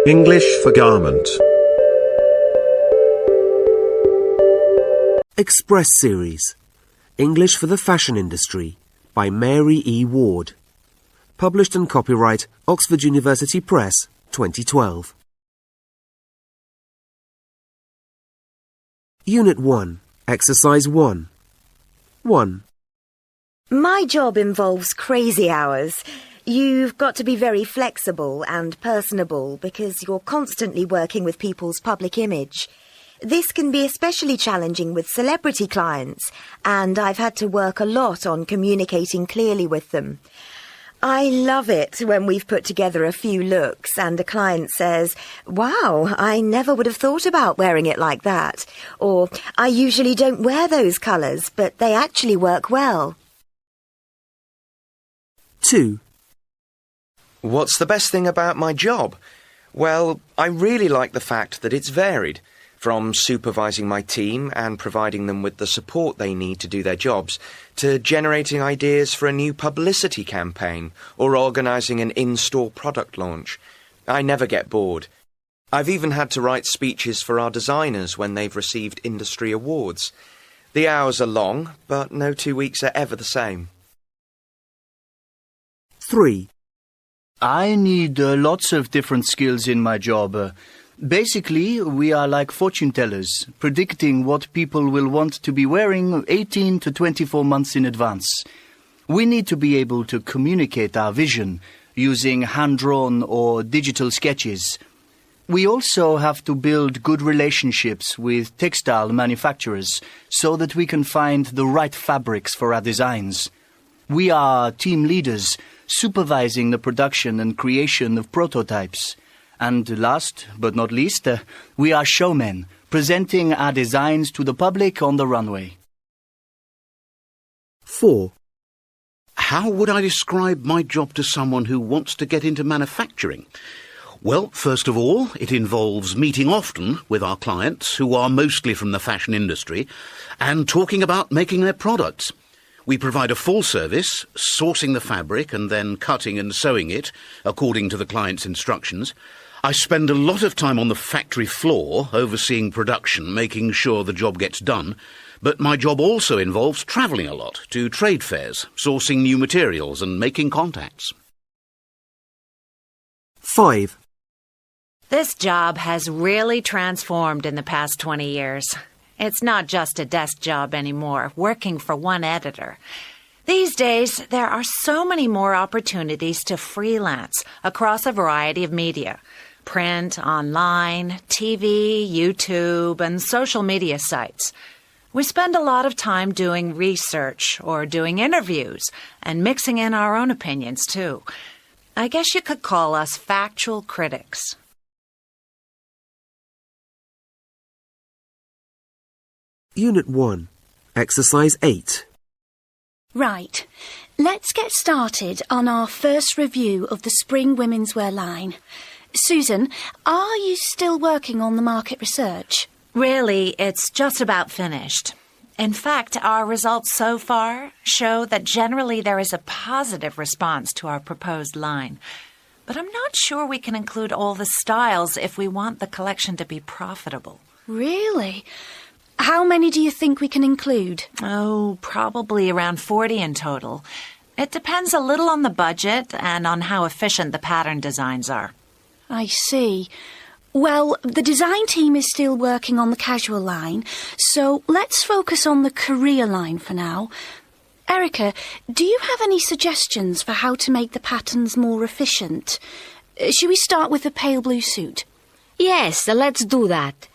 English for garment. Express Series. English for the Fashion Industry by Mary E. Ward. Published and copyright Oxford University Press, 2012. Unit 1, Exercise 1. 1. My job involves crazy hours. You've got to be very flexible and personable because you're constantly working with people's public image. This can be especially challenging with celebrity clients, and I've had to work a lot on communicating clearly with them. I love it when we've put together a few looks and a client says, "Wow, I never would have thought about wearing it like that," or "I usually don't wear those colours, but they actually work well." 2. What's the best thing about my job? Well, I really like the fact that it's varied, from supervising my team and providing them with the support they need to do their jobs, to generating ideas for a new publicity campaign or organising an in-store product launch. I never get bored. I've even had to write speeches for our designers when they've received industry awards. The hours are long, but no 2 weeks are ever the same. 3. I need lots of different skills in my job. Basically, we are like fortune tellers, predicting what people will want to be wearing 18 to 24 months in advance. We need to be able to communicate our vision using hand-drawn or digital sketches. We also have to build good relationships with textile manufacturers so that we can find the right fabrics for our designs. We are team leaders, supervising the production and creation of prototypes. And last but not least, we are showmen, presenting our designs to the public on the runway. 4. How would I describe my job to someone who wants to get into manufacturing? Well, first of all, it involves meeting often with our clients, who are mostly from the fashion industry, and talking about making their products. We provide a full service, sourcing the fabric and then cutting and sewing it according to the client's instructions. I spend a lot of time on the factory floor, overseeing production, making sure the job gets done. But my job also involves travelling a lot to trade fairs, sourcing new materials and making contacts. 5. This job has really transformed in the past 20 years. It's not just a desk job anymore, working for one editor. These days, there are so many more opportunities to freelance across a variety of media. Print, online, TV, YouTube, and social media sites. We spend a lot of time doing research or doing interviews and mixing in our own opinions, too. I guess you could call us factual critics. Unit 1, Exercise 8. Right. Let's get started on our first review of the Spring Women's Wear line. Susan, are you still working on the market research? Really, it's just about finished. In fact, our results so far show that generally there is a positive response to our proposed line. But I'm not sure we can include all the styles if we want the collection to be profitable. Really? How many do you think we can include? Oh, probably around 40 in total. It depends a little on the budget and on how efficient the pattern designs are. I see. Well, the design team is still working on the casual line, so let's focus on the career line for now. Erica, do you have any suggestions for how to make the patterns more efficient? Should we start with the pale blue suit? Yes, let's do that.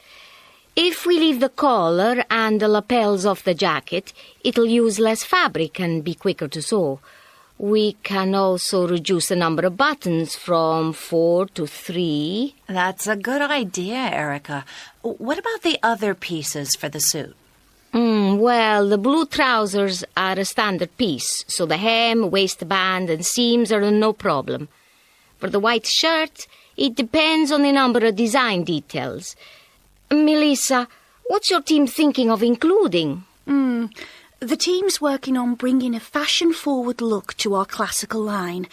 If we leave the collar and the lapels of the jacket, it'll use less fabric and be quicker to sew. We can also reduce the number of buttons from 4 to 3. That's a good idea, Erica. What about the other pieces for the suit? Well, the blue trousers are a standard piece, so the hem, waistband and seams are no problem. For the white shirt, it depends on the number of design details. Melissa, what's your team thinking of including? The team's working on bringing a fashion-forward look to our classical line.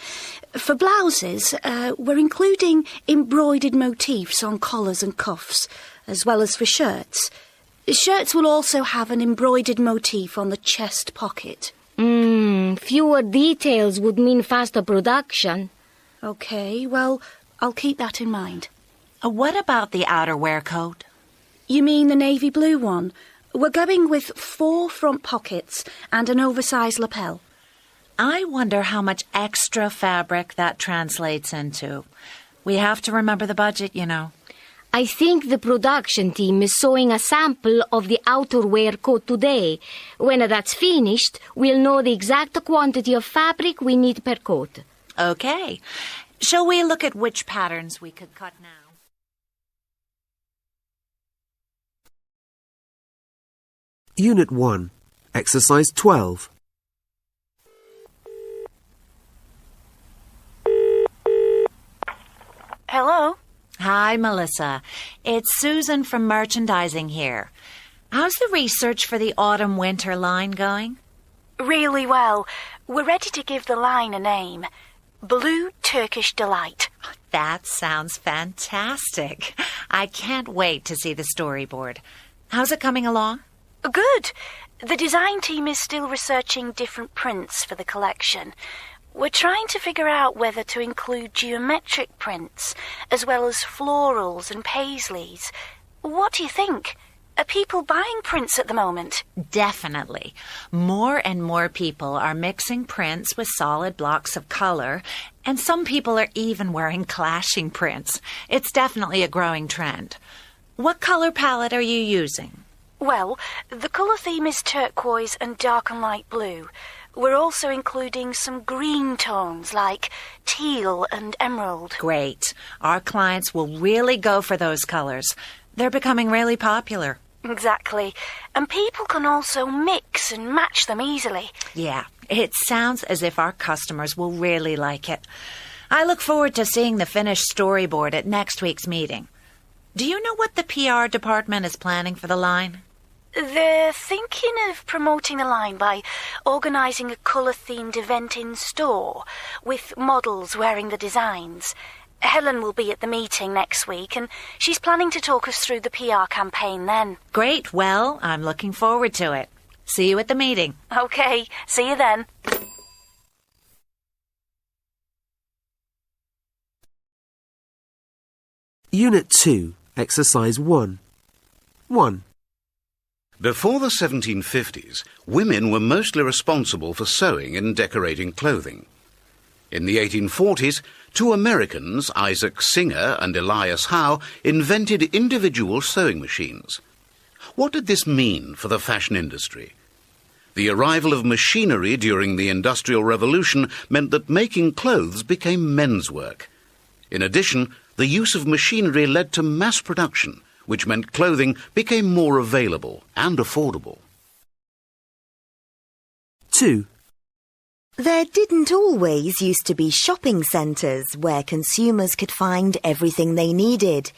For blouses, we're including embroidered motifs on collars and cuffs, as well as for shirts. Shirts will also have an embroidered motif on the chest pocket. Fewer details would mean faster production. OK, well, I'll keep that in mind. What about the outerwear coat? You mean the navy blue one? We're going with 4 front pockets and an oversized lapel. I wonder how much extra fabric that translates into. We have to remember the budget, you know. I think the production team is sewing a sample of the outerwear coat today. When that's finished, we'll know the exact quantity of fabric we need per coat. Okay. Shall we look at which patterns we could cut now? Unit 1, Exercise 12. Hello? Hi, Melissa. It's Susan from merchandising here. How's the research for the autumn-winter line going? Really well. We're ready to give the line a name. Blue Turkish Delight. That sounds fantastic. I can't wait to see the storyboard. How's it coming along? Good. The design team is still researching different prints for the collection. We're trying to figure out whether to include geometric prints, as well as florals and paisleys. What do you think? Are people buying prints at the moment? Definitely. More and more people are mixing prints with solid blocks of color, and some people are even wearing clashing prints. It's definitely a growing trend. What color palette are you using? Well, the colour theme is turquoise and dark and light blue. We're also including some green tones like teal and emerald. Great. Our clients will really go for those colors. They're becoming really popular. Exactly. And people can also mix and match them easily. Yeah, it sounds as if our customers will really like it. I look forward to seeing the finished storyboard at next week's meeting. Do you know what the PR department is planning for the line? They're thinking of promoting the line by organising a colour-themed event in store with models wearing the designs. Helen will be at the meeting next week and she's planning to talk us through the PR campaign then. Great. Well, I'm looking forward to it. See you at the meeting. OK, see you then. Unit 2, Exercise 1. 1. Before the 1750s, women were mostly responsible for sewing and decorating clothing. In the 1840s, 2 Americans, Isaac Singer and Elias Howe, invented individual sewing machines. What did this mean for the fashion industry? The arrival of machinery during the Industrial Revolution meant that making clothes became men's work. In addition, the use of machinery led to mass production, which meant clothing became more available and affordable. 2. There didn't always used to be shopping centres where consumers could find everything they needed.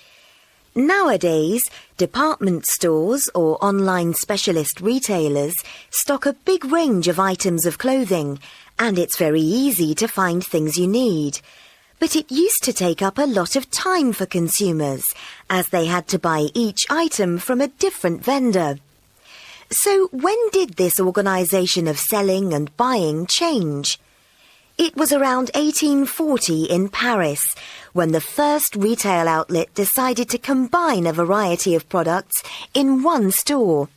Nowadays, department stores or online specialist retailers stock a big range of items of clothing, and it's very easy to find things you need. But it used to take up a lot of time for consumers, as they had to buy each item from a different vendor. So when did this organisation of selling and buying change? It was around 1840 in Paris, when the first retail outlet decided to combine a variety of products in one store.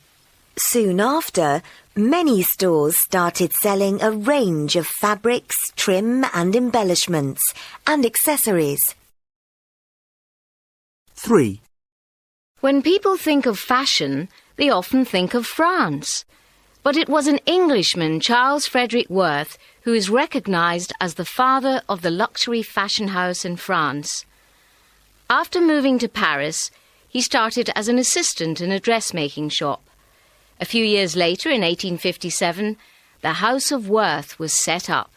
Soon after, many stores started selling a range of fabrics, trim and embellishments, and accessories. 3. When people think of fashion, they often think of France. But it was an Englishman, Charles Frederick Worth, who is recognised as the father of the luxury fashion house in France. After moving to Paris, he started as an assistant in a dressmaking shop. A few years later, in 1857, the House of Worth was set up.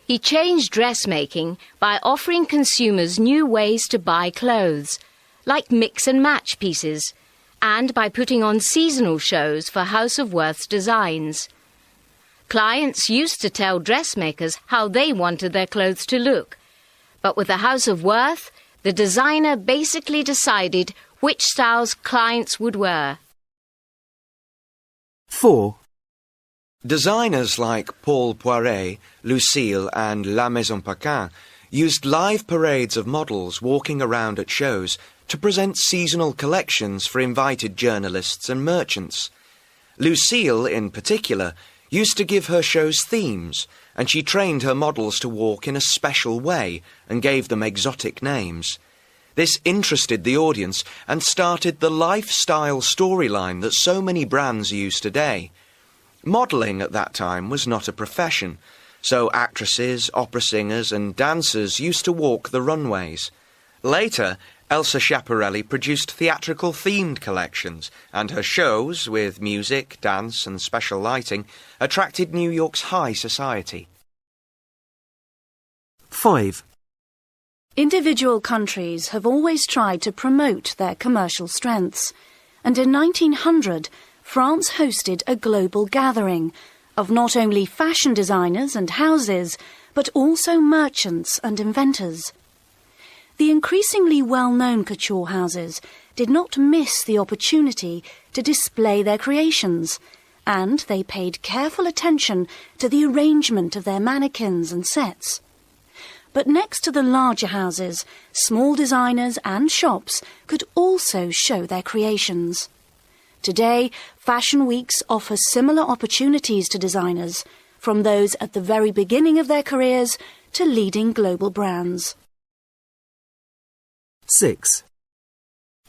He changed dressmaking by offering consumers new ways to buy clothes, like mix and match pieces, and by putting on seasonal shows for House of Worth's designs. Clients used to tell dressmakers how they wanted their clothes to look. But with the House of Worth, the designer basically decided which styles clients would wear. 4. Designers like Paul Poiret, Lucille and La Maison Paquin used live parades of models walking around at shows to present seasonal collections for invited journalists and merchants. Lucille, in particular, used to give her shows themes, and she trained her models to walk in a special way and gave them exotic names. This interested the audience and started the lifestyle storyline that so many brands use today. Modelling at that time was not a profession, so actresses, opera singers and dancers used to walk the runways. Later, Elsa Schiaparelli produced theatrical themed collections, and her shows, with music, dance and special lighting, attracted New York's high society. 5. Individual countries have always tried to promote their commercial strengths, and in 1900, France hosted a global gathering of not only fashion designers and houses, but also merchants and inventors. The increasingly well-known couture houses did not miss the opportunity to display their creations, and they paid careful attention to the arrangement of their mannequins and sets. But next to the larger houses, small designers and shops could also show their creations. Today, fashion weeks offer similar opportunities to designers, from those at the very beginning of their careers to leading global brands. 6.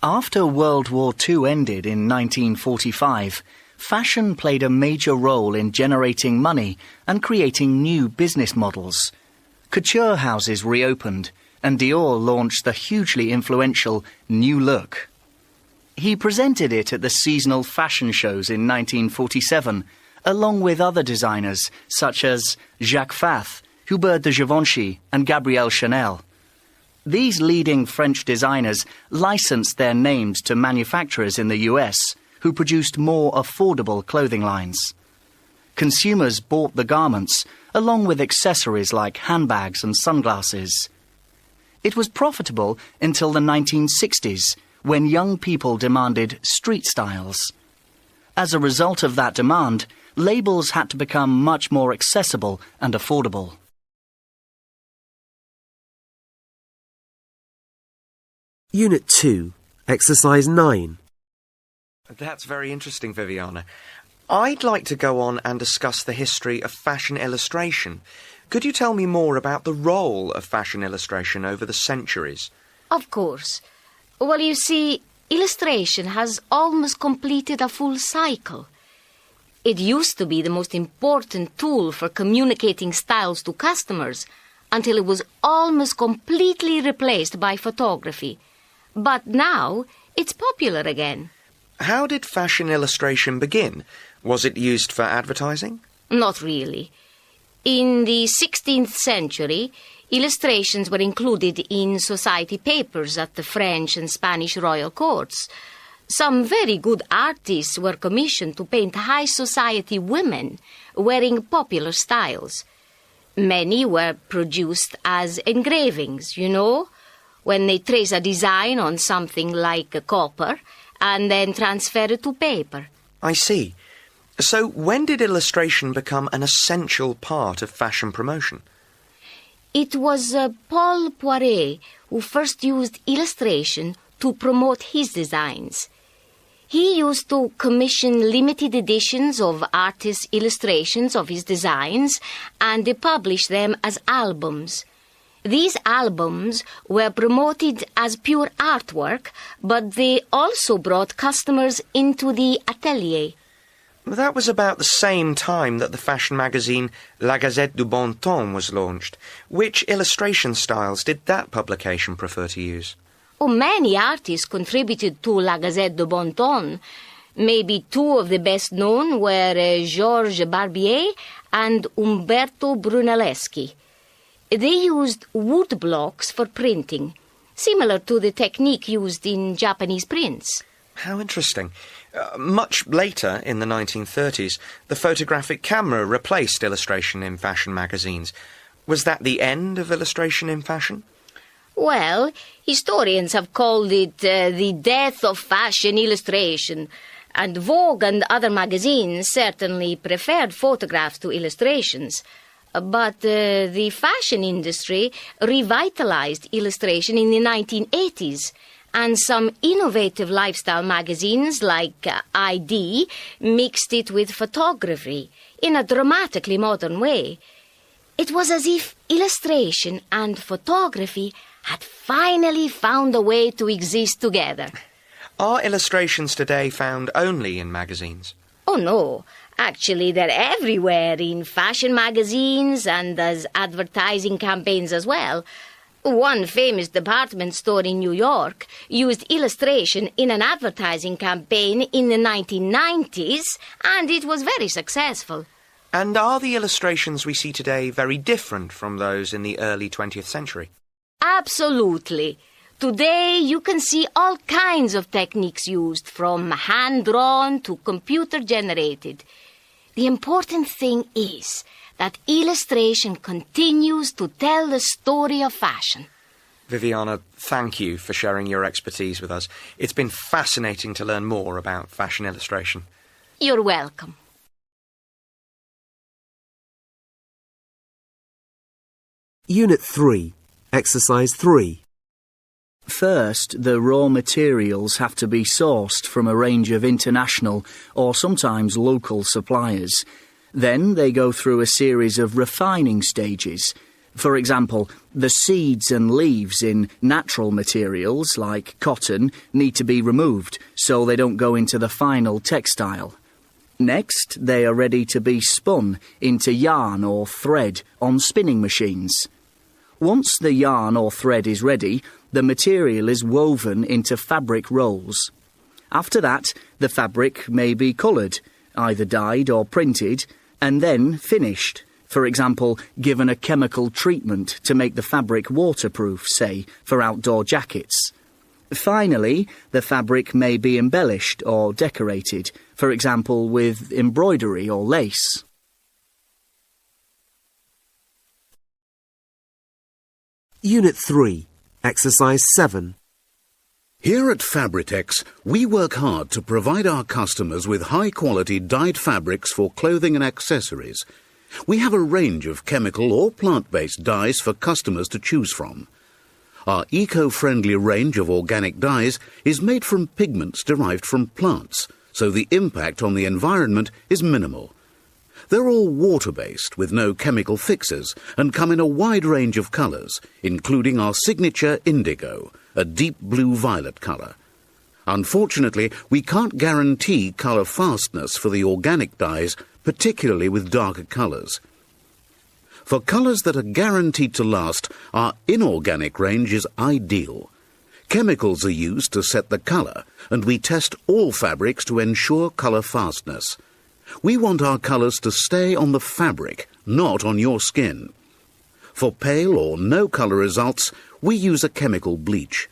After World War II ended in 1945, fashion played a major role in generating money and creating new business models. Couture houses reopened, and Dior launched the hugely influential New Look. He presented it at the seasonal fashion shows in 1947, along with other designers such as Jacques Fath, Hubert de Givenchy and Gabrielle Chanel. These leading French designers licensed their names to manufacturers in the US who produced more affordable clothing lines. Consumers bought the garments along with accessories like handbags and sunglasses. It was profitable until the 1960s, when young people demanded street styles. As a result of that demand, labels had to become much more accessible and affordable. Unit 2, Exercise 9. That's very interesting, Viviana. I'd like to go on and discuss the history of fashion illustration. Could you tell me more about the role of fashion illustration over the centuries? Of course. Well, you see, illustration has almost completed a full cycle. It used to be the most important tool for communicating styles to customers until it was almost completely replaced by photography. But now it's popular again. How did fashion illustration begin? Was it used for advertising? Not really. In the 16th century, illustrations were included in society papers at the French and Spanish royal courts. Some very good artists were commissioned to paint high society women wearing popular styles. Many were produced as engravings, when they trace a design on something like copper and then transfer it to paper. I see. So when did illustration become an essential part of fashion promotion? It was Paul Poiret who first used illustration to promote his designs. He used to commission limited editions of artists' illustrations of his designs and publish them as albums. These albums were promoted as pure artwork, but they also brought customers into the atelier. That was about the same time that the fashion magazine La Gazette du Bon Temps was launched. Which illustration styles did that publication prefer to use? Many artists contributed to La Gazette du Bon Temps. Maybe two of the best known were Georges Barbier and Umberto Brunelleschi. They used wood blocks for printing, similar to the technique used in Japanese prints. How interesting. Much later, in the 1930s, the photographic camera replaced illustration in fashion magazines. Was that the end of illustration in fashion? Well, historians have called it the death of fashion illustration, and Vogue and other magazines certainly preferred photographs to illustrations. But the fashion industry revitalized illustration in the 1980s, and some innovative lifestyle magazines like ID mixed it with photography in a dramatically modern way. It was as if illustration and photography had finally found a way to exist together. Are illustrations today found only in magazines? Oh, no. Actually, they're everywhere in fashion magazines and as advertising campaigns as well. One famous department store in New York used illustration in an advertising campaign in the 1990s, and it was very successful. And are the illustrations we see today very different from those in the early 20th century? Absolutely. Today you can see all kinds of techniques used, from hand-drawn to computer-generated. The important thing is that illustration continues to tell the story of fashion. Viviana, thank you for sharing your expertise with us. It's been fascinating to learn more about fashion illustration. You're welcome. Unit 3, Exercise 3. First, the raw materials have to be sourced from a range of international or sometimes local suppliers. Then they go through a series of refining stages. For example, the seeds and leaves in natural materials like cotton need to be removed so they don't go into the final textile. Next, they are ready to be spun into yarn or thread on spinning machines. Once the yarn or thread is ready, the material is woven into fabric rolls. After that, the fabric may be coloured, either dyed or printed, and then finished. For example, given a chemical treatment to make the fabric waterproof, say, for outdoor jackets. Finally, the fabric may be embellished or decorated, for example, with embroidery or lace. Unit 3, Exercise 7. Here at Fabritex, we work hard to provide our customers with high-quality dyed fabrics for clothing and accessories. We have a range of chemical or plant-based dyes for customers to choose from. Our eco-friendly range of organic dyes is made from pigments derived from plants, so the impact on the environment is minimal. They're all water-based with no chemical fixers and come in a wide range of colours, including our signature indigo, a deep blue-violet colour. Unfortunately, we can't guarantee colour fastness for the organic dyes, particularly with darker colours. For colours that are guaranteed to last, our inorganic range is ideal. Chemicals are used to set the colour, and we test all fabrics to ensure colour fastness. We want our colours to stay on the fabric, not on your skin. For pale or no colour results, we use a chemical bleach.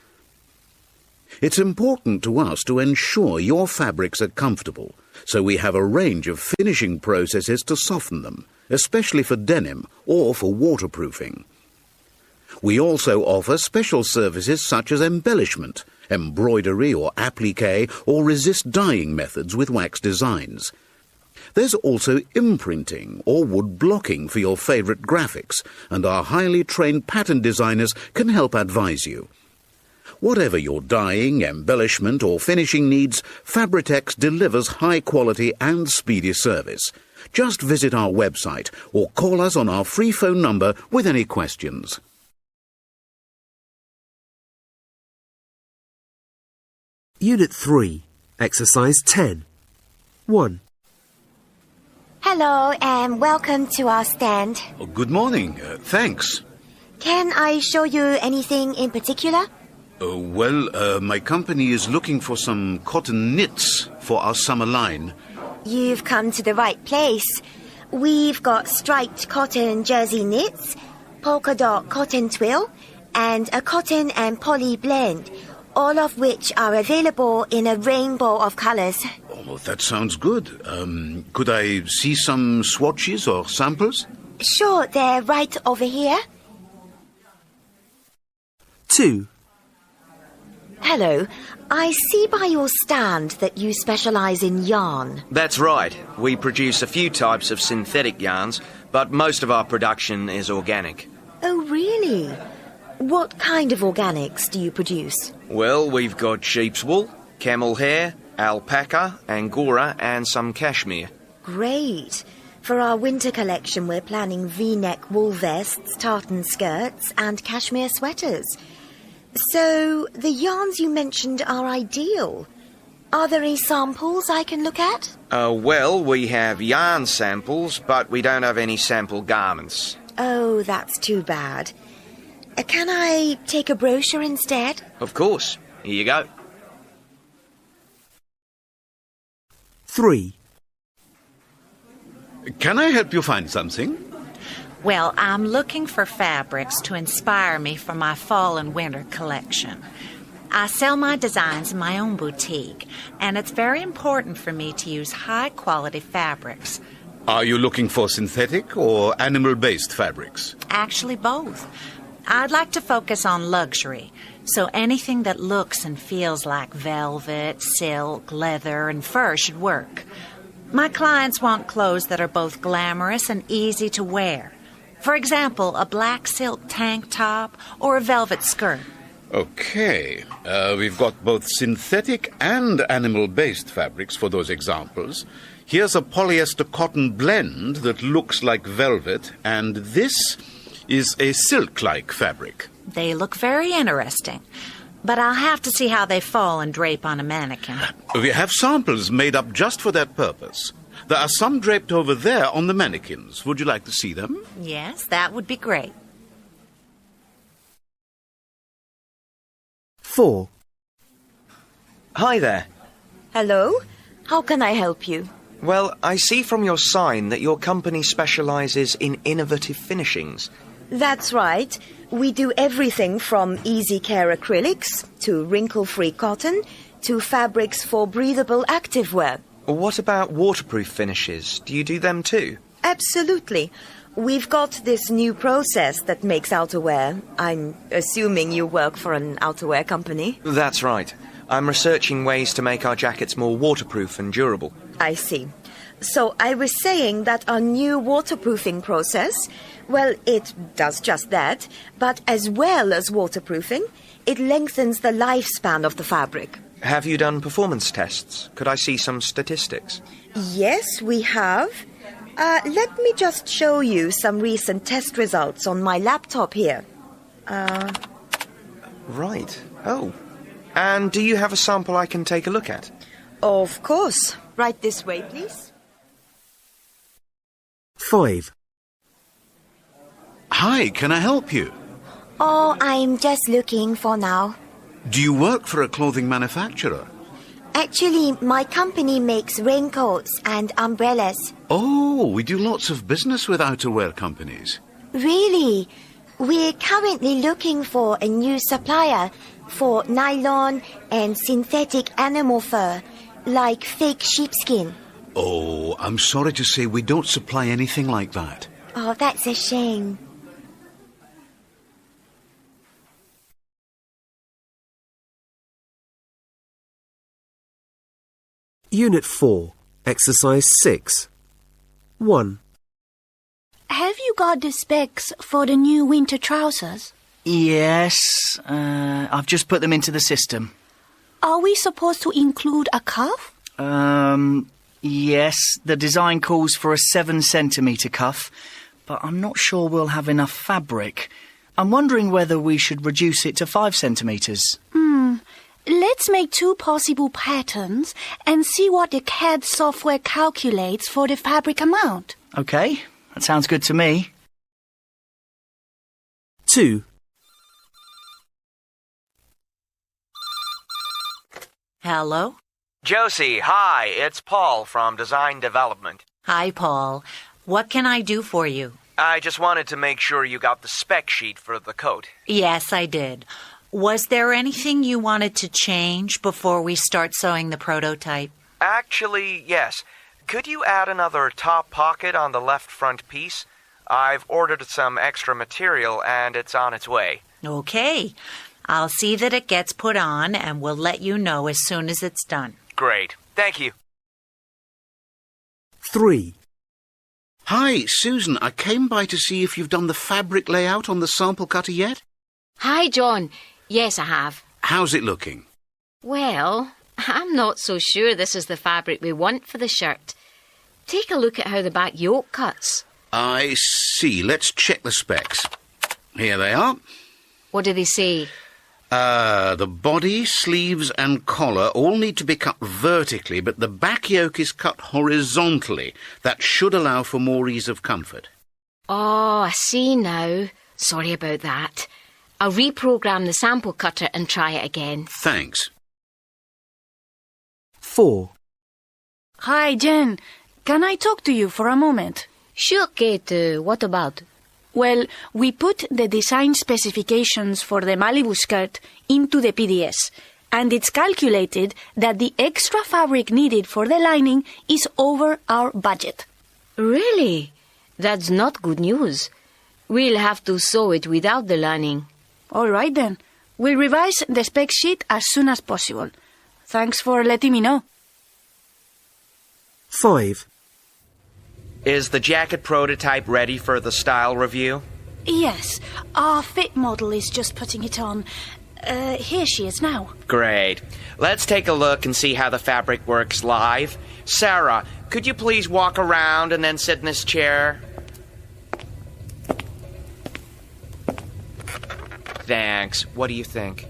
It's important to us to ensure your fabrics are comfortable, so we have a range of finishing processes to soften them, especially for denim or for waterproofing. We also offer special services such as embellishment, embroidery or applique or resist dyeing methods with wax designs. There's also imprinting or wood blocking for your favourite graphics, and our highly trained pattern designers can help advise you. Whatever your dyeing, embellishment or finishing needs, Fabritex delivers high quality and speedy service. Just visit our website or call us on our free phone number with any questions. Unit 3, Exercise 10. 1. Hello, and welcome to our stand. Oh, good morning. Thanks. Can I show you anything in particular? My company is looking for some cotton knits for our summer line. You've come to the right place. We've got striped cotton jersey knits, polka dot cotton twill, and a cotton and poly blend, all of which are available in a rainbow of colours. Oh, that sounds good. Could I see some swatches or samples? Sure, they're right over here. 2. Hello. I see by your stand that you specialise in yarn. That's right. We produce a few types of synthetic yarns, but most of our production is organic. Oh, really? What kind of organics do you produce? Well, we've got sheep's wool, camel hair, alpaca, angora, and some cashmere. Great. For our winter collection, we're planning V-neck wool vests, tartan skirts, and cashmere sweaters. So, the yarns you mentioned are ideal. Are there any samples I can look at? Well, we have yarn samples, but we don't have any sample garments. Oh, that's too bad. Can I take a brochure instead? Of course. Here you go. 3. Can I help you find something? Well, I'm looking for fabrics to inspire me for my fall and winter collection. I sell my designs in my own boutique, and it's very important for me to use high-quality fabrics. Are you looking for synthetic or animal-based fabrics? Actually, both. I'd like to focus on luxury, so anything that looks and feels like velvet, silk, leather, and fur should work. My clients want clothes that are both glamorous and easy to wear. For example, a black silk tank top or a velvet skirt. Okay. We've got both synthetic and animal-based fabrics for those examples. Here's a polyester cotton blend that looks like velvet, and this is a silk-like fabric. They look very interesting, but I'll have to see how they fall and drape on a mannequin. We have samples made up just for that purpose. There are some draped over there on the mannequins. Would you like to see them? Yes, that would be great. 4. Hi there. Hello? How can I help you? Well, I see from your sign that your company specialises in innovative finishings. That's right. We do everything from easy care acrylics to wrinkle-free cotton to fabrics for breathable activewear. What about waterproof finishes? Do you do them too? Absolutely. We've got this new process that makes outerwear. I'm assuming you work for an outerwear company. That's right. I'm researching ways to make our jackets more waterproof and durable. I see. So I was saying that our new waterproofing process, well, it does just that, but as well as waterproofing, it lengthens the lifespan of the fabric. Have you done performance tests? Could I see some statistics? Yes, we have. Let me just show you some recent test results on my laptop here. Right. Oh. And do you have a sample I can take a look at? Of course. Right this way, please. 5. Hi, can I help you? Oh, I'm just looking for now. Do you work for a clothing manufacturer? Actually, my company makes raincoats and umbrellas. Oh, we do lots of business with outerwear companies. Really? We're currently looking for a new supplier for nylon and synthetic animal fur, like fake sheepskin. Oh, I'm sorry to say we don't supply anything like that. Oh, that's a shame. Unit 4, Exercise 6. 1. Have you got the specs for the new winter trousers? Yes, I've just put them into the system. Are we supposed to include a cuff? Yes, the design calls for a 7-centimetre cuff, but I'm not sure we'll have enough fabric. I'm wondering whether we should reduce it to 5 centimetres. Let's make 2 possible patterns and see what the CAD software calculates for the fabric amount. OK, that sounds good to me. 2. Hello? Josie, hi. It's Paul from Design Development. Hi, Paul. What can I do for you? I just wanted to make sure you got the spec sheet for the coat. Yes, I did. Was there anything you wanted to change before we start sewing the prototype? Actually, yes. Could you add another top pocket on the left front piece? I've ordered some extra material and it's on its way. Okay. I'll see that it gets put on and we'll let you know as soon as it's done. Great. Thank you. 3. Hi, Susan. I came by to see if you've done the fabric layout on the sample cutter yet. Hi, John. Yes, I have. How's it looking? Well, I'm not so sure this is the fabric we want for the shirt. Take a look at how the back yoke cuts. I see. Let's check the specs. Here they are. What do they say? The body, sleeves and collar all need to be cut vertically, but the back yoke is cut horizontally. That should allow for more ease of comfort. Oh, I see now. Sorry about that. I'll reprogram the sample cutter and try it again. Thanks. 4. Hi, Jen. Can I talk to you for a moment? Sure, Kate. What about? Well, we put the design specifications for the Malibu skirt into the PDS, and it's calculated that the extra fabric needed for the lining is over our budget. Really? That's not good news. We'll have to sew it without the lining. All right, then. We'll revise the spec sheet as soon as possible. Thanks for letting me know. 5. Is the jacket prototype ready for the style review? Yes, our fit model is just putting it on. Here she is now. Great. Let's take a look and see how the fabric works live. Sarah, could you please walk around and then sit in this chair? Thanks. What do you think?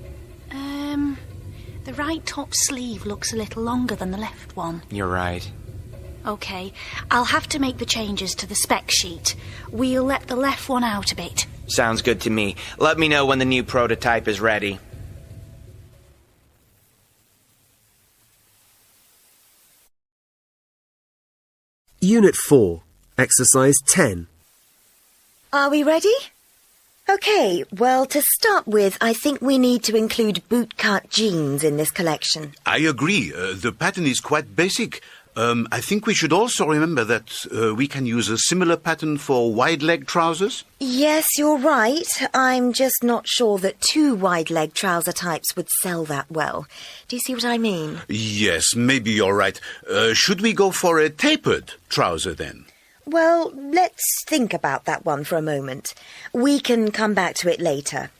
The right top sleeve looks a little longer than the left one. You're right. Okay, I'll have to make the changes to the spec sheet. We'll let the left one out a bit. Sounds good to me. Let me know when the new prototype is ready. Unit 4, Exercise 10. Are we ready? Okay, well, to start with, I think we need to include bootcut jeans in this collection. I agree. The pattern is quite basic. I think we should also remember that we can use a similar pattern for wide-leg trousers. Yes, you're right. I'm just not sure that 2 wide-leg trouser types would sell that well. Do you see what I mean? Yes, maybe you're right. Should we go for a tapered trouser then? Well, let's think about that one for a moment. We can come back to it later.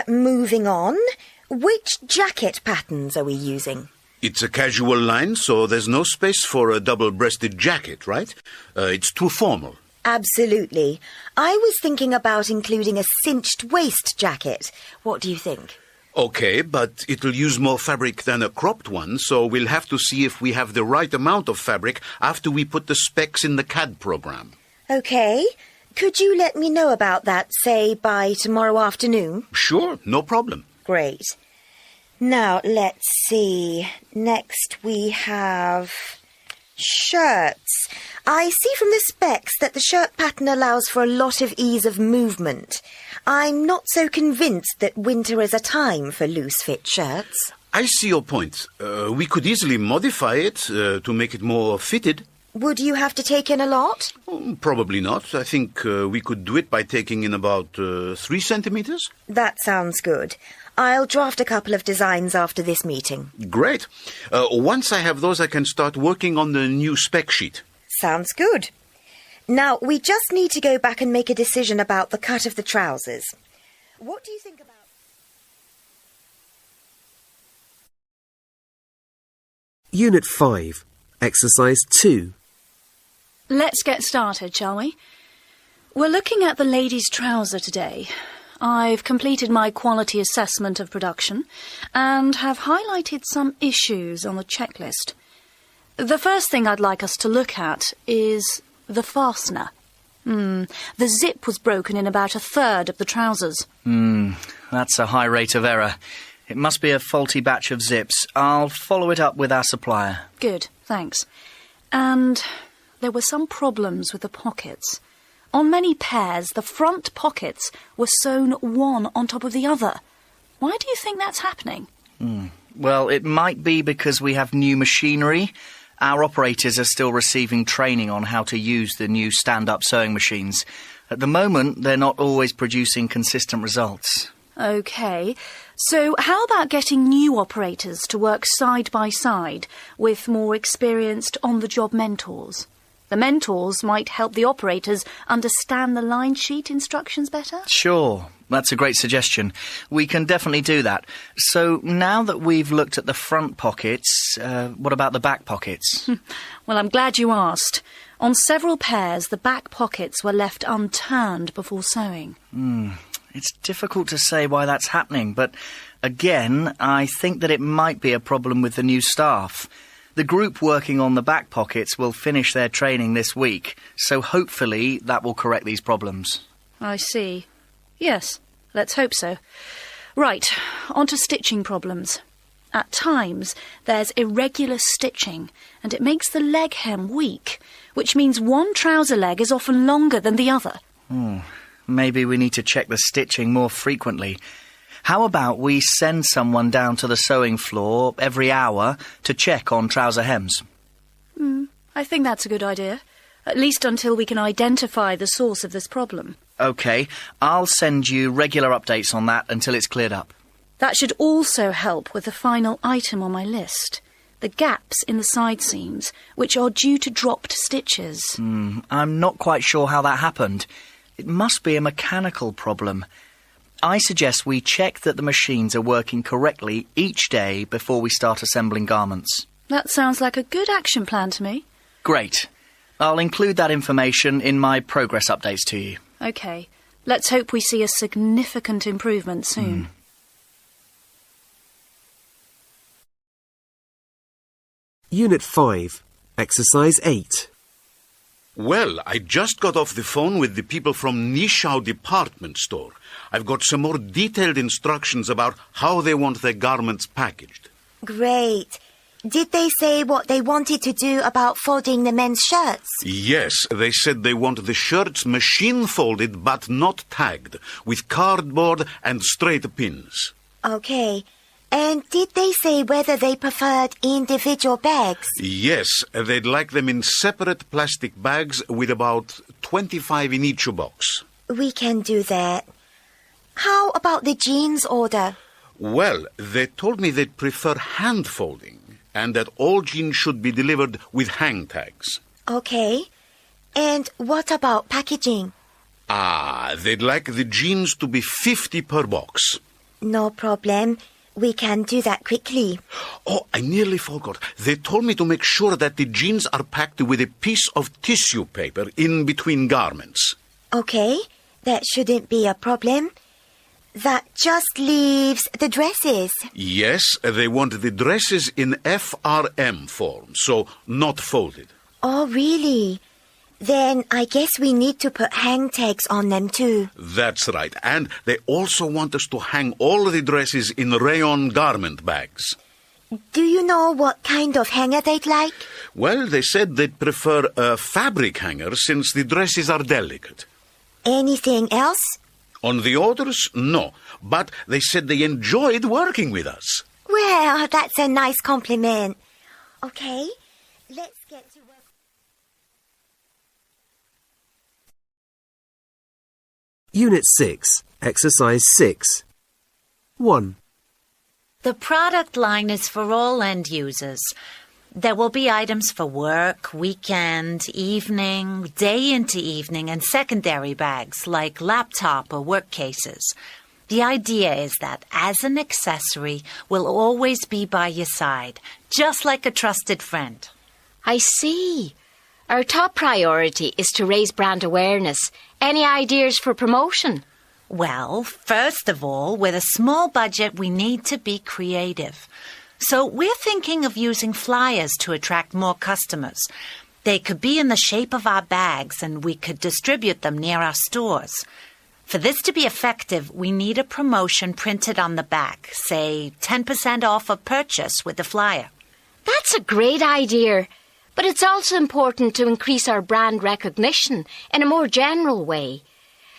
Moving on, which jacket patterns are we using? It's a casual line, so there's no space for a double-breasted jacket, right? It's too formal. Absolutely. I was thinking about including a cinched waist jacket. What do you think? Okay, but it'll use more fabric than a cropped one, so we'll have to see if we have the right amount of fabric after we put the specs in the CAD program. Okay. Could you let me know about that, say, by tomorrow afternoon? Sure, no problem. Great. Now, let's see. Next we have shirts. I see from the specs that the shirt pattern allows for a lot of ease of movement. I'm not so convinced that winter is a time for loose-fit shirts. I see your point. We could easily modify it to make it more fitted. Would you have to take in a lot? Probably not. I think we could do it by taking in about 3 centimeters. That sounds good. I'll draft a couple of designs after this meeting. Great. Once I have those, I can start working on the new spec sheet. Sounds good. Now, we just need to go back and make a decision about the cut of the trousers. What do you think about... Unit 5, Exercise 2. Let's get started, shall we? We're looking at the ladies' trouser today. I've completed my quality assessment of production and have highlighted some issues on the checklist. The first thing I'd like us to look at is the fastener. The zip was broken in about 1/3 of the trousers. That's a high rate of error. It must be a faulty batch of zips. I'll follow it up with our supplier. Good, thanks. And there were some problems with the pockets. On many pairs, the front pockets were sewn one on top of the other. Why do you think that's happening? Well, it might be because we have new machinery. Our operators are still receiving training on how to use the new stand-up sewing machines. At the moment, they're not always producing consistent results. OK. So how about getting new operators to work side by side with more experienced on-the-job mentors? The mentors might help the operators understand the line sheet instructions better? Sure, that's a great suggestion. We can definitely do that. So now that we've looked at the front pockets, what about the back pockets? Well, I'm glad you asked. On several pairs, the back pockets were left unturned before sewing. It's difficult to say why that's happening, but again, I think that it might be a problem with the new staff. The group working on the back pockets will finish their training this week, so hopefully that will correct these problems. I see. Yes, let's hope so. Right, on to stitching problems. At times, there's irregular stitching, and it makes the leg hem weak, which means one trouser leg is often longer than the other. Maybe we need to check the stitching more frequently. How about we send someone down to the sewing floor every hour to check on trouser hems? I think that's a good idea, at least until we can identify the source of this problem. OK, I'll send you regular updates on that until it's cleared up. That should also help with the final item on my list, the gaps in the side seams, which are due to dropped stitches. I'm not quite sure how that happened. It must be a mechanical problem. I suggest we check that the machines are working correctly each day before we start assembling garments. That sounds like a good action plan to me. Great. I'll include that information in my progress updates to you. OK. Let's hope we see a significant improvement soon. Unit 5, Exercise 8. Well, I just got off the phone with the people from Nishau department store. I've got some more detailed instructions about how they want their garments packaged. Great. Did they say what they wanted to do about folding the men's shirts? Yes, they said they want the shirts machine-folded but not tagged, with cardboard and straight pins. OK. And did they say whether they preferred individual bags? Yes, they'd like them in separate plastic bags with about 25 in each box. We can do that. How about the jeans order? Well, they told me they'd prefer hand-folding and that all jeans should be delivered with hang tags. OK. And what about packaging? They'd like the jeans to be 50 per box. No problem. We can do that quickly. Oh, I nearly forgot. They told me to make sure that the jeans are packed with a piece of tissue paper in between garments. OK. That shouldn't be a problem. That just leaves the dresses. Yes, they want the dresses in FRM form, so not folded. Oh, really? Then I guess we need to put hang tags on them too. That's right. And they also want us to hang all the dresses in rayon garment bags. Do you know what kind of hanger they'd like? Well, they said they'd prefer a fabric hanger since the dresses are delicate. Anything else? On the orders, no. But they said they enjoyed working with us. Well, that's a nice compliment. OK, let's get to work. Unit 6, Exercise 6. 1. The product line is for all end users. There will be items for work, weekend, evening, day into evening, and secondary bags like laptop or work cases. The idea is that as an accessory, we'll always be by your side, just like a trusted friend. I see. Our top priority is to raise brand awareness. Any ideas for promotion? Well, first of all, with a small budget, we need to be creative. So we're thinking of using flyers to attract more customers. They could be in the shape of our bags, and we could distribute them near our stores. For this to be effective, we need a promotion printed on the back, say 10% off a purchase with the flyer. That's a great idea. But it's also important to increase our brand recognition in a more general way.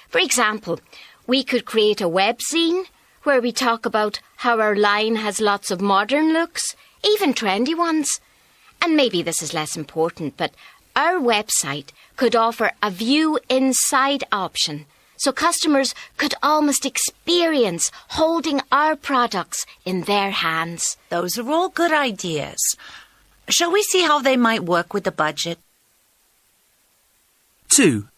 For example, we could create a webzine, where we talk about how our line has lots of modern looks, even trendy ones. And maybe this is less important, but our website could offer a view inside option, so customers could almost experience holding our products in their hands. Those are all good ideas. Shall we see how they might work with the budget? 2.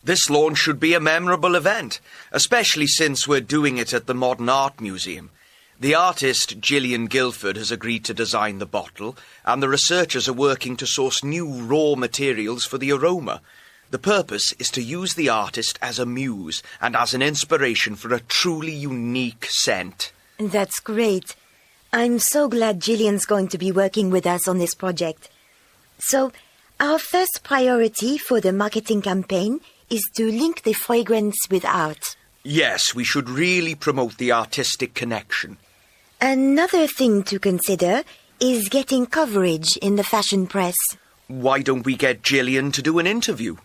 This launch should be a memorable event, especially since we're doing it at the Modern Art Museum. The artist, Gillian Guilford, has agreed to design the bottle, and the researchers are working to source new raw materials for the aroma. The purpose is to use the artist as a muse and as an inspiration for a truly unique scent. That's great. I'm so glad Gillian's going to be working with us on this project. So, our first priority for the marketing campaign is to link the fragrance with art. Yes, we should really promote the artistic connection. Another thing to consider is getting coverage in the fashion press. Why don't we get Gillian to do an interview?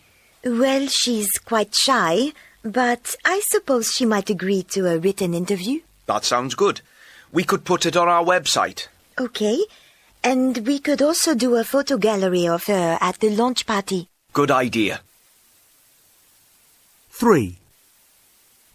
Well, she's quite shy, but I suppose she might agree to a written interview. That sounds good. We could put it on our website. Okay, and we could also do a photo gallery of her at the launch party. Good idea. 3.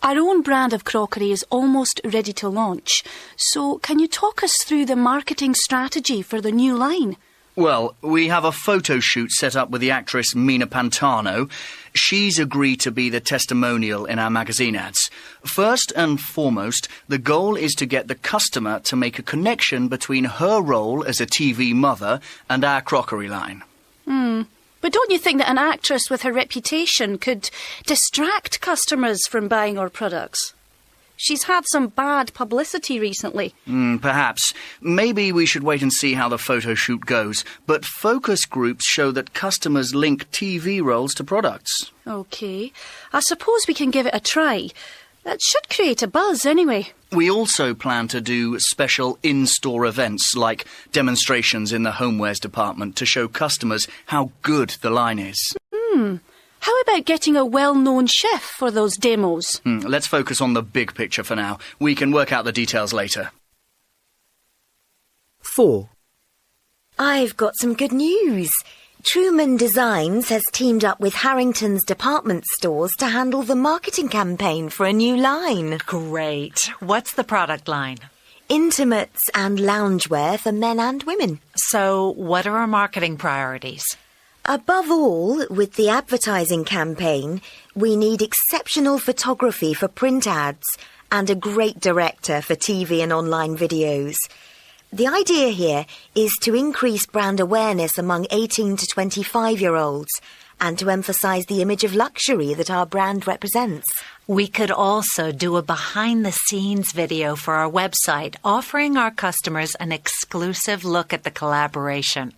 Our own brand of crockery is almost ready to launch, so can you talk us through the marketing strategy for the new line? Well, we have a photo shoot set up with the actress Mina Pantano. She's agreed to be the testimonial in our magazine ads. First and foremost, the goal is to get the customer to make a connection between her role as a TV mother and our crockery line. But don't you think that an actress with her reputation could distract customers from buying our products? She's had some bad publicity recently. Perhaps. Maybe we should wait and see how the photo shoot goes. But focus groups show that customers link TV roles to products. OK. I suppose we can give it a try. That should create a buzz anyway. We also plan to do special in-store events like demonstrations in the homewares department to show customers how good the line is. How about getting a well-known chef for those demos? Let's focus on the big picture for now. We can work out the details later. 4. I've got some good news. Truman Designs has teamed up with Harrington's department stores to handle the marketing campaign for a new line. Great. What's the product line? Intimates and loungewear for men and women. So, what are our marketing priorities? Above all, with the advertising campaign, we need exceptional photography for print ads and a great director for TV and online videos. The idea here is to increase brand awareness among 18 to 25-year-olds and to emphasise the image of luxury that our brand represents. We could also do a behind-the-scenes video for our website, offering our customers an exclusive look at the collaboration.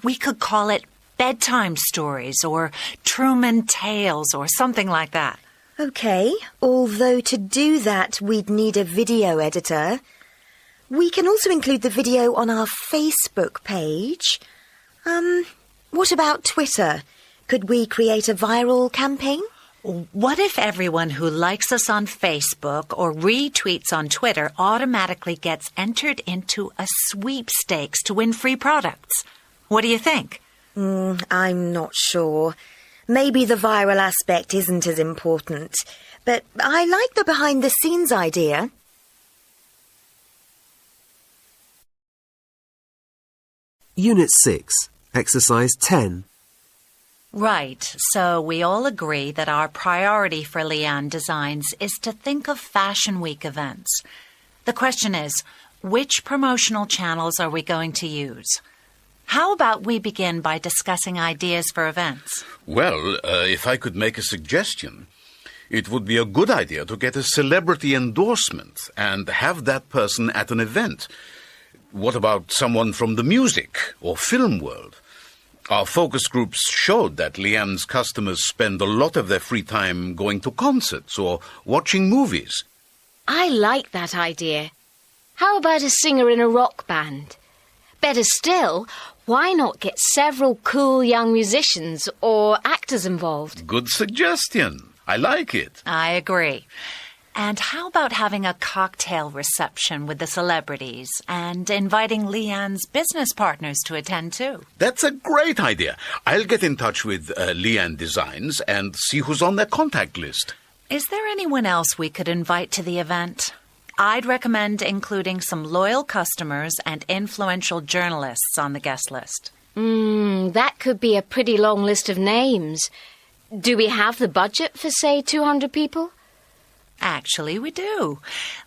We could call it Bedtime Stories or Truman Tales or something like that. OK, although to do that we'd need a video editor. We can also include the video on our Facebook page. What about Twitter? Could we create a viral campaign? What if everyone who likes us on Facebook or retweets on Twitter automatically gets entered into a sweepstakes to win free products? What do you think? I'm not sure. Maybe the viral aspect isn't as important. But I like the behind-the-scenes idea. Unit 6, Exercise 10. Right, so we all agree that our priority for Leanne Designs is to think of Fashion Week events. The question is, which promotional channels are we going to use? How about we begin by discussing ideas for events? Well, if I could make a suggestion, it would be a good idea to get a celebrity endorsement and have that person at an event. What about someone from the music or film world? Our focus groups showed that Leanne's customers spend a lot of their free time going to concerts or watching movies. I like that idea. How about a singer in a rock band? Better still, why not get several cool young musicians or actors involved? Good suggestion. I like it. I agree. And how about having a cocktail reception with the celebrities and inviting Leanne's business partners to attend too? That's a great idea. I'll get in touch with Leanne Designs and see who's on their contact list. Is there anyone else we could invite to the event? I'd recommend including some loyal customers and influential journalists on the guest list. That could be a pretty long list of names. Do we have the budget for, say, 200 people? Actually, we do.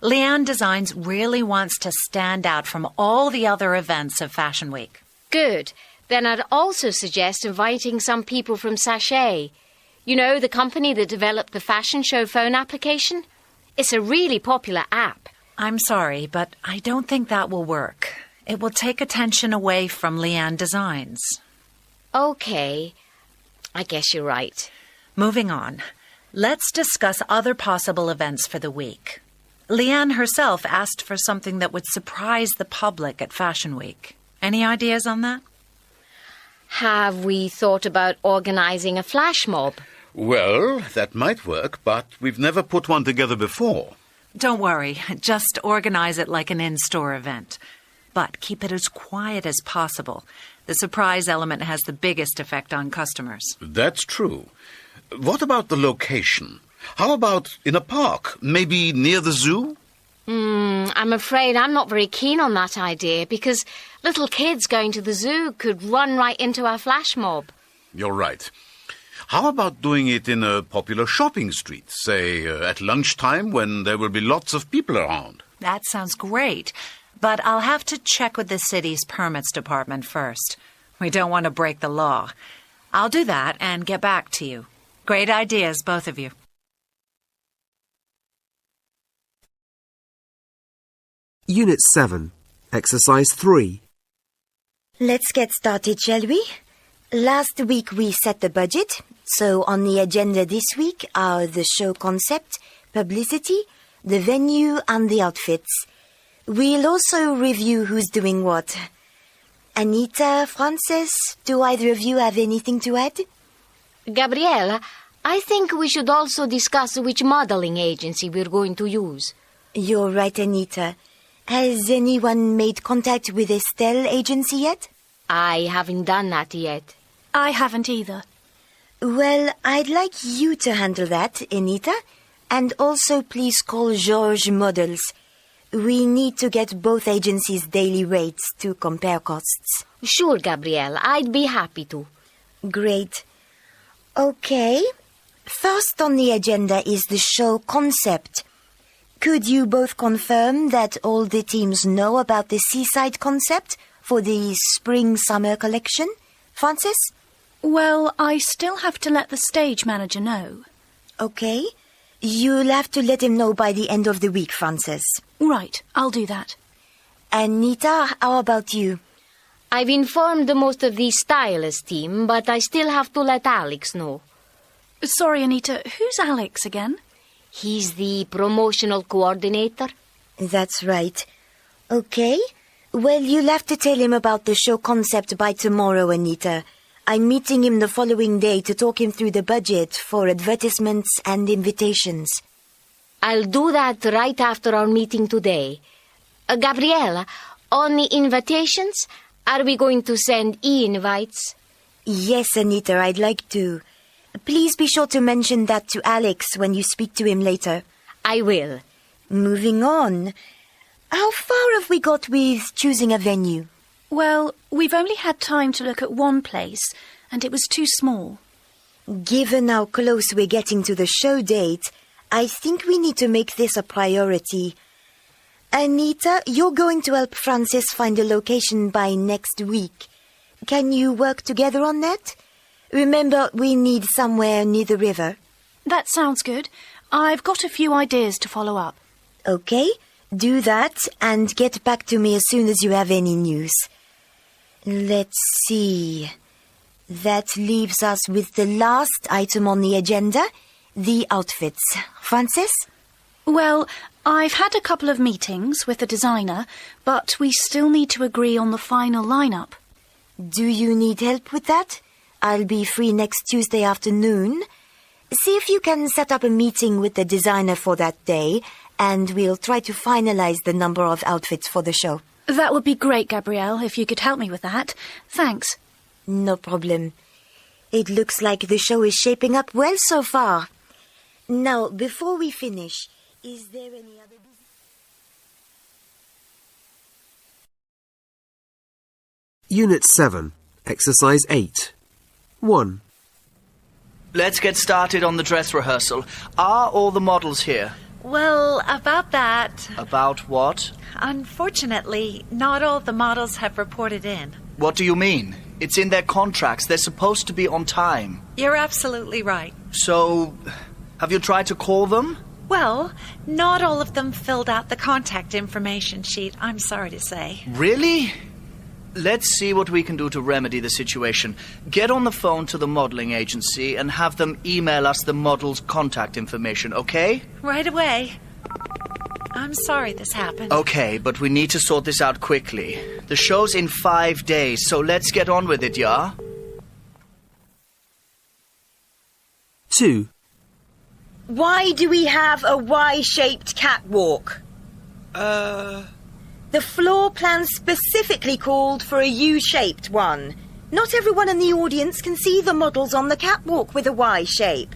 Leanne Designs really wants to stand out from all the other events of Fashion Week. Good. Then I'd also suggest inviting some people from Sachet. You know, the company that developed the fashion show phone application? It's a really popular app. I'm sorry, but I don't think that will work. It will take attention away from Leanne Designs. Okay. I guess you're right. Moving on. Let's discuss other possible events for the week. Leanne herself asked for something that would surprise the public at Fashion Week. Any ideas on that? Have we thought about organising a flash mob? Well, that might work, but we've never put one together before. Don't worry. Just organize it like an in-store event. But keep it as quiet as possible. The surprise element has the biggest effect on customers. That's true. What about the location? How about in a park? Maybe near the zoo? I'm afraid I'm not very keen on that idea because little kids going to the zoo could run right into our flash mob. You're right. How about doing it in a popular shopping street, say at lunchtime when there will be lots of people around? That sounds great, but I'll have to check with the city's permits department first. We don't want to break the law. I'll do that and get back to you. Great ideas, both of you. Unit 7, Exercise 3. Let's get started, shall we? Last week we set the budget, so on the agenda this week are the show concept, publicity, the venue and the outfits. We'll also review who's doing what. Anita, Frances, do either of you have anything to add? Gabriella, I think we should also discuss which modelling agency we're going to use. You're right, Anita. Has anyone made contact with Estelle agency yet? I haven't done that yet. I haven't either. Well, I'd like you to handle that, Anita. And also please call Georges Models. We need to get both agencies' daily rates to compare costs. Sure, Gabriella, I'd be happy to. Great. Okay. First on the agenda is the show concept. Could you both confirm that all the teams know about the seaside concept for the spring-summer collection? Frances? Well, I still have to let the stage manager know. Okay. You'll have to let him know by the end of the week, Frances. Right, I'll do that. Anita, how about you? I've informed most of the stylist team, but I still have to let Alex know. Sorry, Anita, who's Alex again? He's the promotional coordinator. That's right. Okay. Well, you'll have to tell him about the show concept by tomorrow, Anita. I'm meeting him the following day to talk him through the budget for advertisements and invitations. I'll do that right after our meeting today. Gabriella, on the invitations, are we going to send e-invites? Yes, Anita, I'd like to. Please be sure to mention that to Alex when you speak to him later. I will. Moving on. How far have we got with choosing a venue? Well, we've only had time to look at one place, and it was too small. Given how close we're getting to the show date, I think we need to make this a priority. Anita, you're going to help Frances find a location by next week. Can you work together on that? Remember, we need somewhere near the river. That sounds good. I've got a few ideas to follow up. Okay, do that and get back to me as soon as you have any news. Let's see. That leaves us with the last item on the agenda, the outfits. Frances? Well, I've had a couple of meetings with the designer, but we still need to agree on the final lineup. Do you need help with that? I'll be free next Tuesday afternoon. See if you can set up a meeting with the designer for that day, and we'll try to finalize the number of outfits for the show. That would be great, Gabrielle, if you could help me with that. Thanks. No problem. It looks like the show is shaping up well so far. Now, before we finish, is there any other business? Unit 7, Exercise 8. 1. Let's get started on the dress rehearsal. Are all the models here? Well, about that, About what? unfortunately, not all the models have reported in. What do you mean? It's in their contracts. They're supposed to be on time. You're absolutely right. So, have you tried to call them? Well, not all of them filled out the contact information sheet, I'm sorry to say. Really? Let's see what we can do to remedy the situation. Get on the phone to the modeling agency and have them email us the model's contact information, okay? Right away. I'm sorry this happened. Okay, but we need to sort this out quickly. The show's in 5 days, so let's get on with it, yeah? 2. Why do we have a Y-shaped catwalk? The floor plan specifically called for a U-shaped one. Not everyone in the audience can see the models on the catwalk with a Y shape.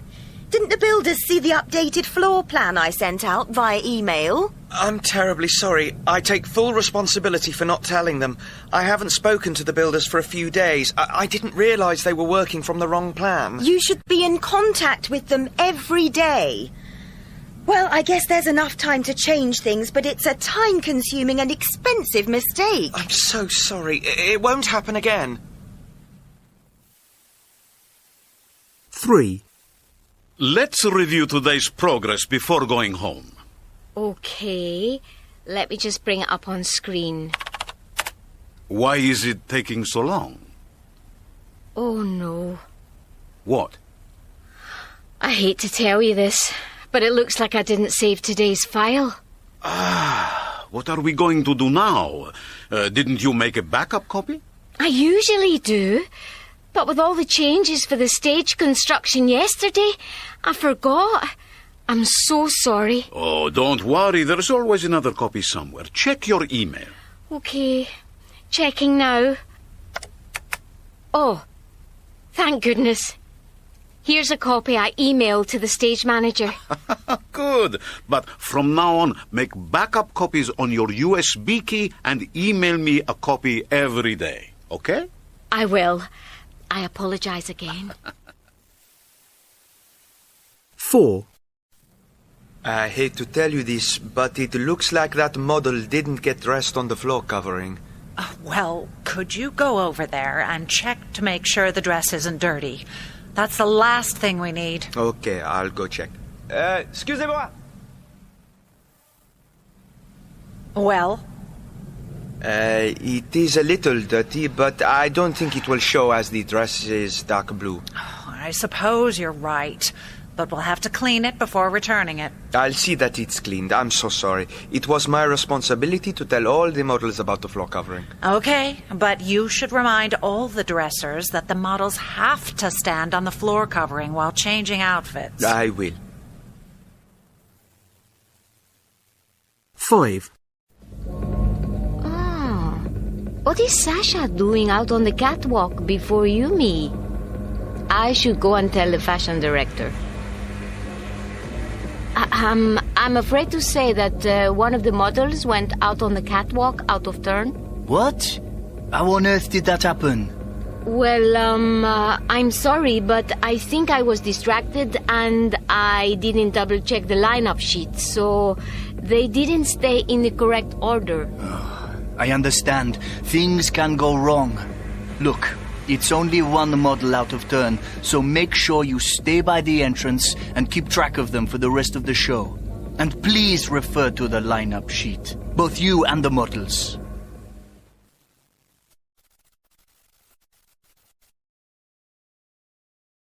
Didn't the builders see the updated floor plan I sent out via email? I'm terribly sorry. I take full responsibility for not telling them. I haven't spoken to the builders for a few days. I didn't realise they were working from the wrong plan. You should be in contact with them every day. Well, I guess there's enough time to change things, but it's a time-consuming and expensive mistake. I'm so sorry. It won't happen again. 3. Let's review today's progress before going home. Okay. Let me just bring it up on screen. Why is it taking so long? Oh, no. What? I hate to tell you this, but it looks like I didn't save today's file. What are we going to do now? Didn't you make a backup copy? I usually do, but with all the changes for the stage construction yesterday, I forgot. I'm so sorry. Oh, don't worry. There's always another copy somewhere. Check your email. Okay, checking now. Oh, thank goodness. Here's a copy I emailed to the stage manager. Good. But from now on, make backup copies on your USB key and email me a copy every day. Okay? I will. I apologize again. 4. I hate to tell you this, but it looks like that model didn't get dressed on the floor covering. Well, could you go over there and check to make sure the dress isn't dirty? That's the last thing we need. Okay, I'll go check. Excusez-moi. Well? It is a little dirty, but I don't think it will show as the dress is dark blue. I suppose you're right, but we'll have to clean it before returning it. I'll see that it's cleaned. I'm so sorry. It was my responsibility to tell all the models about the floor covering. Okay, but you should remind all the dressers that the models have to stand on the floor covering while changing outfits. I will. 5. What is Sasha doing out on the catwalk before me? I should go and tell the fashion director. I'm afraid to say that one of the models went out on the catwalk out of turn. What? How on earth did that happen? Well, I'm sorry, but I think I was distracted and I didn't double-check the lineup sheet, so they didn't stay in the correct order. I understand. Things can go wrong. Look, it's only one model out of turn, so make sure you stay by the entrance and keep track of them for the rest of the show. And please refer to the lineup sheet, both you and the models.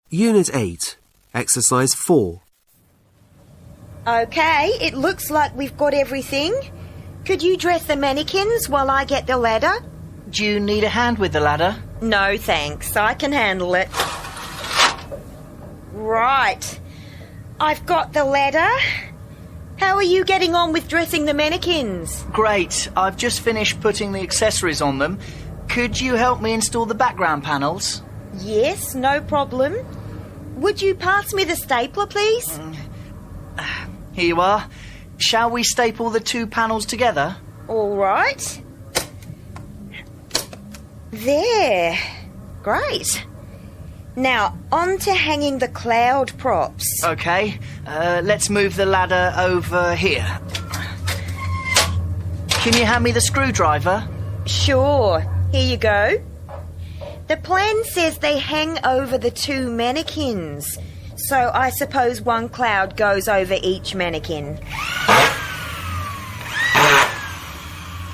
Unit 8, Exercise 4. Okay, it looks like we've got everything. Could you dress the mannequins while I get the ladder? Do you need a hand with the ladder? No, thanks. I can handle it. Right. I've got the ladder. How are you getting on with dressing the mannequins? Great. I've just finished putting the accessories on them. Could you help me install the background panels? Yes, no problem. Would you pass me the stapler, please? Here you are. Shall we staple the two panels together? All right. There. Great. Now, on to hanging the cloud props. OK. Let's move the ladder over here. Can you hand me the screwdriver? Sure. Here you go. The plan says they hang over the two mannequins. So I suppose one cloud goes over each mannequin.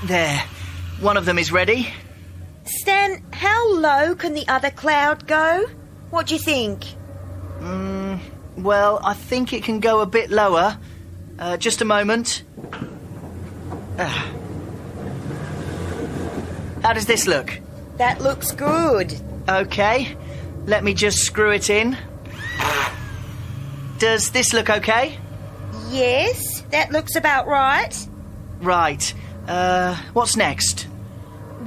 There. One of them is ready. Stan, how low can the other cloud go? What do you think? Well, I think it can go a bit lower. Just a moment. How does this look? That looks good. OK. Let me just screw it in. Does this look OK? Yes, that looks about right. Right. What's next?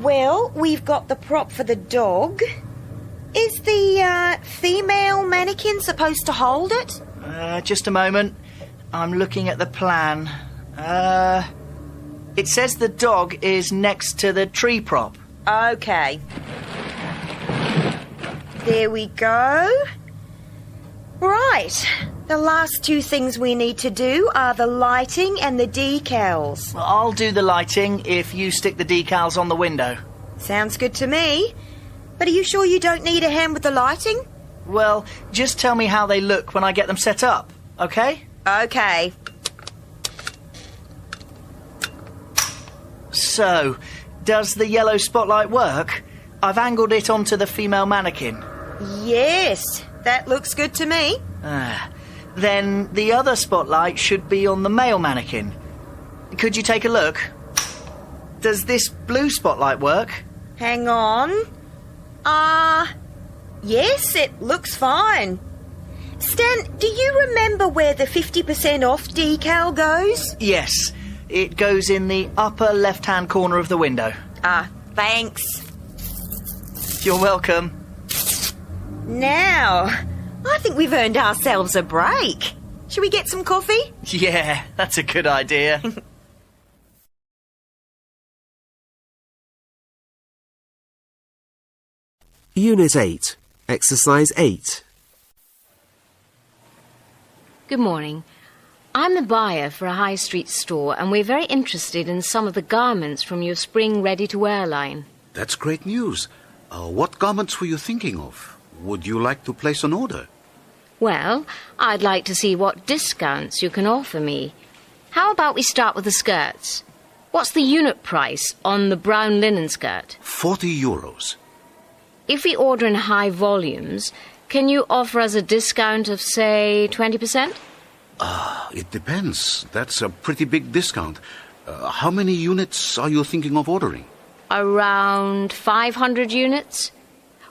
Well, we've got the prop for the dog. Is the female mannequin supposed to hold it? Just a moment. I'm looking at the plan. It says the dog is next to the tree prop. OK. There we go. Right. The last two things we need to do are the lighting and the decals. Well, I'll do the lighting if you stick the decals on the window. Sounds good to me. But are you sure you don't need a hand with the lighting? Well, just tell me how they look when I get them set up, OK? OK. So, does the yellow spotlight work? I've angled it onto the female mannequin. Yes, that looks good to me. Then the other spotlight should be on the male mannequin. Could you take a look? Does this blue spotlight work? Hang on. Yes, it looks fine. Stan, do you remember where the 50% off decal goes? Yes, it goes in the upper left-hand corner of the window. Thanks. You're welcome. Now, I think we've earned ourselves a break. Should we get some coffee? Yeah, that's a good idea. Unit 8, Exercise 8. Good morning. I'm the buyer for a high street store, and we're very interested in some of the garments from your spring ready-to-wear line. That's great news. What garments were you thinking of? Would you like to place an order? Well, I'd like to see what discounts you can offer me. How about we start with the skirts? What's the unit price on the brown linen skirt? 40 euros. If we order in high volumes, can you offer us a discount of, say, 20%? It depends. That's a pretty big discount. How many units are you thinking of ordering? Around 500 units?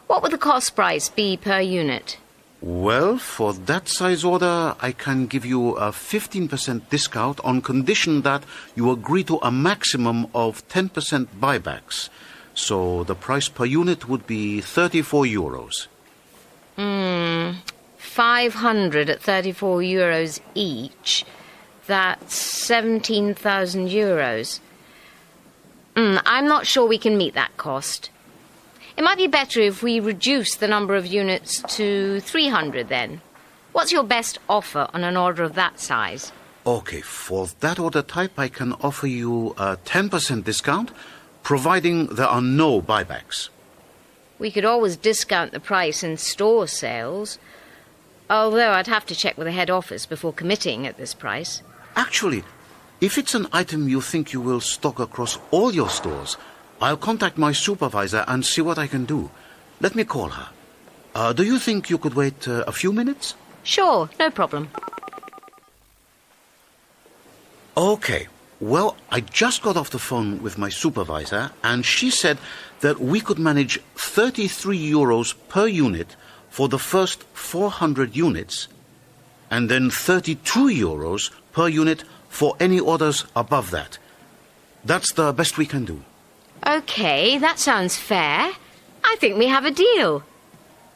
What would the cost price be per unit? Well, for that size order, I can give you a 15% discount on condition that you agree to a maximum of 10% buybacks. So the price per unit would be 34 euros. 500 at 34 euros each. That's 17,000 euros. I'm not sure we can meet that cost. It might be better if we reduce the number of units to 300 then. What's your best offer on an order of that size? Okay, for that order type, I can offer you a 10% discount, providing there are no buybacks. We could always discount the price in store sales, although I'd have to check with the head office before committing at this price. Actually, if it's an item you think you will stock across all your stores, I'll contact my supervisor and see what I can do. Let me call her. Do you think you could wait a few minutes? Sure, no problem. Okay. Well, I just got off the phone with my supervisor, and she said that we could manage 33 euros per unit for the first 400 units. and then 32 euros per unit for any orders above that. That's the best we can do. OK, that sounds fair. I think we have a deal.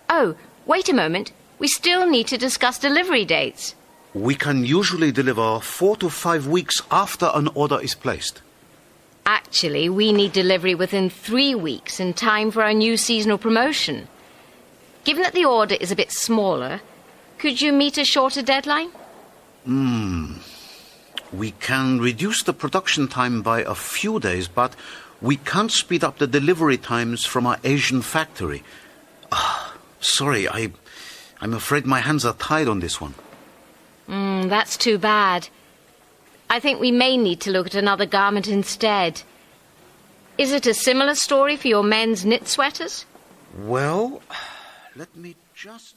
Oh, wait a moment. We still need to discuss delivery dates. We can usually deliver 4 to 5 weeks after an order is placed. Actually, we need delivery within 3 weeks in time for our new seasonal promotion. Given that the order is a bit smaller, could you meet a shorter deadline? We can reduce the production time by a few days, but we can't speed up the delivery times from our Asian factory. Sorry, I'm afraid my hands are tied on this one. That's too bad. I think we may need to look at another garment instead. Is it a similar story for your men's knit sweaters? Well, let me just...